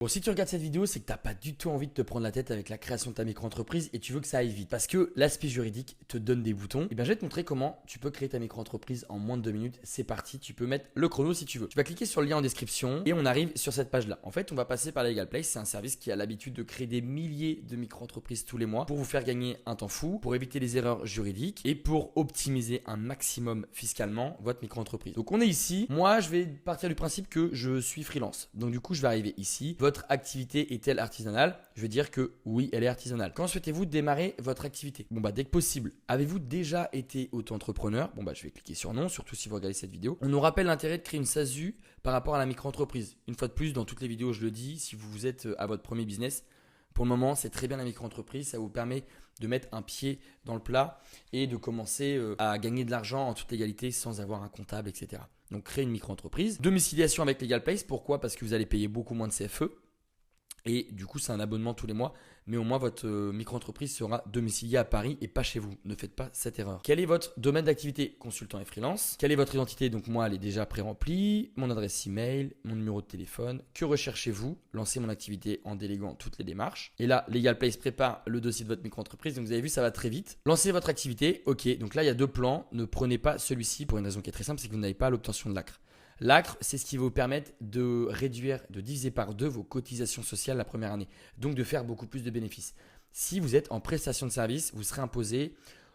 Bon, si tu regardes cette vidéo, c'est que tu n'as pas du tout envie de te prendre la tête avec la création de ta micro-entreprise et tu veux que ça aille vite. Parce que l'aspect juridique te donne des boutons. Et bien, je vais te montrer comment tu peux créer ta micro-entreprise en moins de 2 minutes. C'est parti, tu peux mettre le chrono si tu veux. Tu vas cliquer sur le lien en description et on arrive sur cette page-là. En fait, on va passer par Legal Place. C'est un service qui a l'habitude de créer des milliers de micro-entreprises tous les mois pour vous faire gagner un temps fou, pour éviter les erreurs juridiques et pour optimiser un maximum fiscalement votre micro-entreprise. Donc, on est ici. Moi, je vais partir du principe que je suis freelance. Donc, du coup, je vais arriver ici. Votre activité est-elle artisanale? Je vais dire que oui, elle est artisanale. Quand souhaitez-vous démarrer votre activité? Bon, dès que possible. Avez-vous déjà été auto-entrepreneur? Bon, je vais cliquer sur non, surtout si vous regardez cette vidéo. On nous rappelle l'intérêt de créer une SASU par rapport à la micro-entreprise. Une fois de plus, dans toutes les vidéos, je le dis, si vous êtes à votre premier business, pour le moment, c'est très bien la micro-entreprise. Ça vous permet de mettre un pied dans le plat et de commencer à gagner de l'argent en toute légalité sans avoir un comptable, etc. Donc, créer une micro-entreprise. Domiciliation avec Legal Place. Pourquoi? Parce que vous allez payer beaucoup moins de CFE. Et du coup, c'est un abonnement tous les mois. Mais au moins, votre micro-entreprise sera domiciliée à Paris et pas chez vous. Ne faites pas cette erreur. Quel est votre domaine d'activité? Consultant et freelance. Quelle est votre identité? Donc moi, elle est déjà pré-remplie. Mon adresse email, mon numéro de téléphone. Que recherchez-vous? Lancez mon activité en déléguant toutes les démarches. Et là, Legal Place prépare le dossier de votre micro-entreprise. Donc vous avez vu, ça va très vite. Lancez votre activité. Ok, donc là, il y a deux plans. Ne prenez pas celui-ci pour une raison qui est très simple, c'est que vous n'avez pas l'obtention de l'ACRE. L'ACRE, c'est ce qui va vous permettre de réduire, de diviser par 2 vos cotisations sociales la première année, donc de faire beaucoup plus de bénéfices. Si vous êtes en prestation de service, vous serez imposé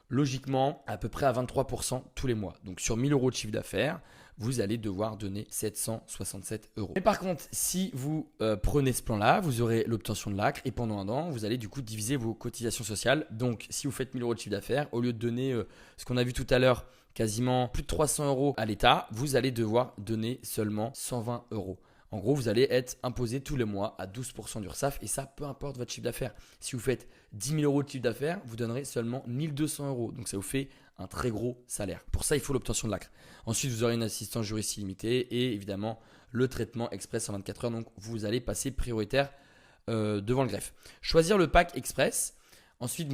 logiquement à peu près à 23% tous les mois. Donc sur 1000 euros de chiffre d'affaires, vous allez devoir donner 767 euros. Mais par contre, si vous prenez ce plan-là, vous aurez l'obtention de l'ACRE et pendant un an, vous allez du coup diviser vos cotisations sociales. Donc si vous faites 1000 euros de chiffre d'affaires, au lieu de donner ce qu'on a vu tout à l'heure, quasiment plus de 300 euros à l'État, vous allez devoir donner seulement 120 euros. En gros, vous allez être imposé tous les mois à 12% d'URSSAF et ça, peu importe votre chiffre d'affaires. Si vous faites 10 000 euros de chiffre d'affaires, vous donnerez seulement 1200 euros. Donc, ça vous fait un très gros salaire. Pour ça, il faut l'obtention de l'ACRE. Ensuite, vous aurez une assistance juriste illimitée et évidemment le traitement express en 24 heures. Donc, vous allez passer prioritaire devant le greffe. Choisir le pack express. Ensuite,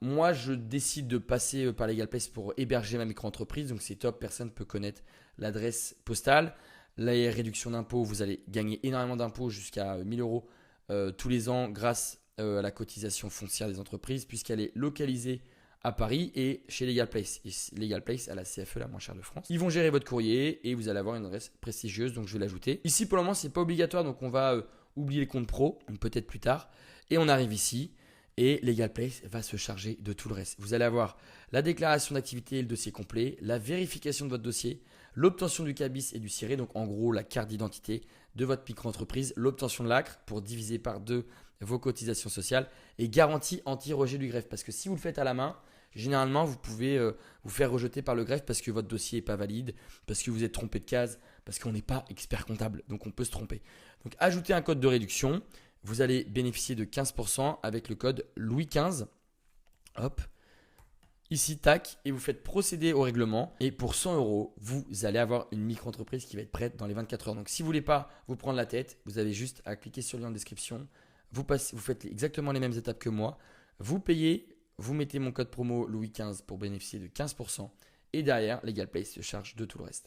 moi, je décide de passer par Legal Place pour héberger ma micro-entreprise. Donc, c'est top. Personne ne peut connaître l'adresse postale. Les réductions d'impôts, vous allez gagner énormément d'impôts jusqu'à 1000 euros tous les ans grâce à la cotisation foncière des entreprises puisqu'elle est localisée à Paris et chez Legal Place. Et Legal Place a la CFE la moins chère de France. Ils vont gérer votre courrier et vous allez avoir une adresse prestigieuse. Donc, je vais l'ajouter. Ici, pour le moment, ce n'est pas obligatoire. Donc, on va oublier les comptes pro, peut-être plus tard. Et on arrive ici. Et Legal Place va se charger de tout le reste. Vous allez avoir la déclaration d'activité et le dossier complet, la vérification de votre dossier, l'obtention du CABIS et du CIRE, donc en gros la carte d'identité de votre micro-entreprise, l'obtention de l'ACRE pour diviser par 2 vos cotisations sociales et garantie anti-rejet du greffe. Parce que si vous le faites à la main, généralement vous pouvez vous faire rejeter par le greffe parce que votre dossier n'est pas valide, parce que vous êtes trompé de case, parce qu'on n'est pas expert comptable, donc on peut se tromper. Donc ajoutez un code de réduction. Vous allez bénéficier de 15% avec le code Louis15. Hop. Ici, tac. Et vous faites procéder au règlement. Et pour 100 euros, vous allez avoir une micro-entreprise qui va être prête dans les 24 heures. Donc, si vous ne voulez pas vous prendre la tête, vous avez juste à cliquer sur le lien en description. Vous faites exactement les mêmes étapes que moi. Vous payez, vous mettez mon code promo Louis15 pour bénéficier de 15%. Et derrière, Legal Place se charge de tout le reste.